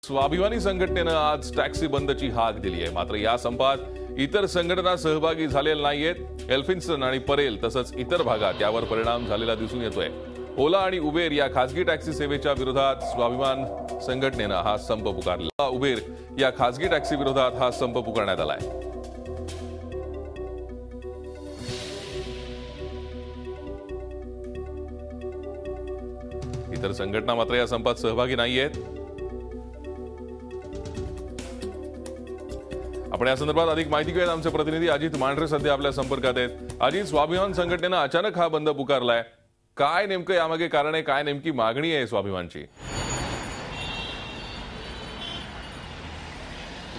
स्वाभिमानी संघटनेनं आज टॅक्सी बंदची हाक दिली आहे। मात्र या संपात इतर संघटना सहभागी झालेल्या नाहीयेत। एल्फिन्स्टन आणि परेल तसंच इतर भागात यावर परिणाम झालेला दिसून येतोय। ओला आणि उबेर या खासगी टॅक्सी सेवेच्या विरोधात स्वाभिमान संघटनेनं हा संप पुकारला। उबेर या खासगी टॅक्सी विरोधात हा संप पुकारण्यात आलाय। इतर संघटना मात्र या संपात सहभागी नाहीयेत। आपण या संदर्भात अधिक माहिती घेऊयात। आमचे प्रतिनिधी अजित मांढरे सध्या आपल्या संपर्कात आहेत। अजित, स्वाभिमान संघटनेनं अचानक हा बंद पुकारलाय, काय नेमकं यामागे कारण आहे, काय नेमकी मागणी आहे स्वाभिमानची?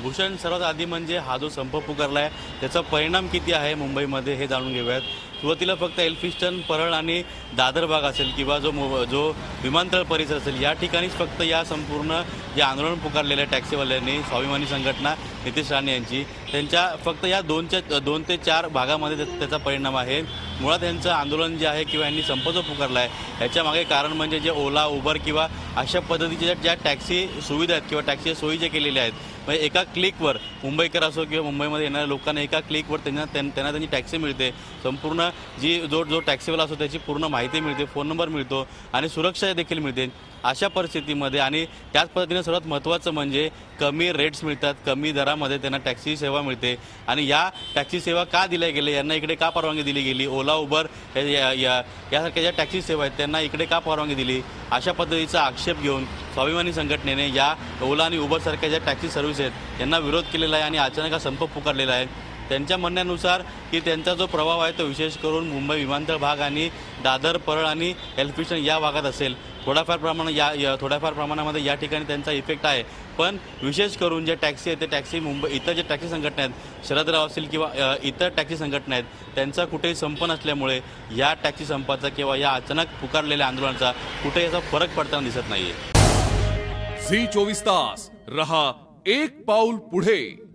भूषण, सर्वात आधी म्हणजे हा जो संप पुकारलाय त्याचा परिणाम किती आहे मुंबईमध्ये हे जाणून घेऊयात। सुरुवातीला फक्त एल्फिन्स्टन, परळ आणि दादर भाग असेल किंवा जो विमानतळ परिसर असेल या ठिकाणीच फक्त या संपूर्ण जे आंदोलन पुकारलेल्या टॅक्सीवाल्यांनी, स्वाभिमानी संघटना नितेश राणे यांची, त्यांच्या फक्त या 2 ते 4 भागामध्ये त्याचा परिणाम आहे। मुळात यांचं आंदोलन जे आहे किंवा यांनी संप जो पुकारला आहे याच्या मागे कारण म्हणजे जे ओला, उबर किंवा अशा पद्धतीच्या ज्या टॅक्सी सुविधा आहेत किंवा टॅक्सी सोयी जे केलेल्या आहेत, म्हणजे एका क्लिकवर मुंबईकर असो किंवा मुंबईमध्ये येणाऱ्या लोकांना एका क्लिकवर त्यांना त्यांची टॅक्सी मिळते। संपूर्ण जो टॅक्सीवाला असतो त्याची पूर्ण माहिती मिळते, फोन नंबर मिळतो आणि सुरक्षा देखील मिळते। अशा परिस्थितीमध्ये आणि त्याच पद्धतीने सर्वात महत्त्वाचं म्हणजे कमी रेट्स मिळतात, कमी दरामध्ये त्यांना टॅक्सी सेवा मिळते। आणि या टॅक्सी सेवा का दिल्या गेल्या, यांना इकडे का परवानगी दिली गेली, ओला, उबर यासारख्या ज्या टॅक्सी सेवा आहेत त्यांना इकडे का परवानगी दिली, अशा पद्धतीचा आक्षेप घेऊन स्वाभिमानी संघटनेने या ओला आणि उबर सारख्या ज्या टॅक्सी सर्व्हिस आहेत यांना विरोध केलेला आहे आणि अचानक हा संप पुकारलेला आहे। त्यांच्या म्हणण्यानुसार की त्यांचा जो प्रभाव आहे तो विशेष करून मुंबई विमानतळ भाग आणि दादर, परळ आणि एल्फिन्स्टन या भागात असेल। थोड्याफार प्रमाणामध्ये या ठिकाणी त्यांचा इफेक्ट आहे, पण विशेष करून जे टॅक्सी आहे ते टॅक्सी मुंबई इतर जे टॅक्सी संघटना आहेत, शरदराव असतील किंवा इतर टॅक्सी संघटना आहेत, त्यांचा कुठेही संप नसल्यामुळे या टॅक्सी संपाचा किंवा या अचानक पुकारलेल्या आंदोलनाचा कुठे याचा फरक पडताना दिसत नाहीये। झी 24 तास रहा एक पाऊल पुढे।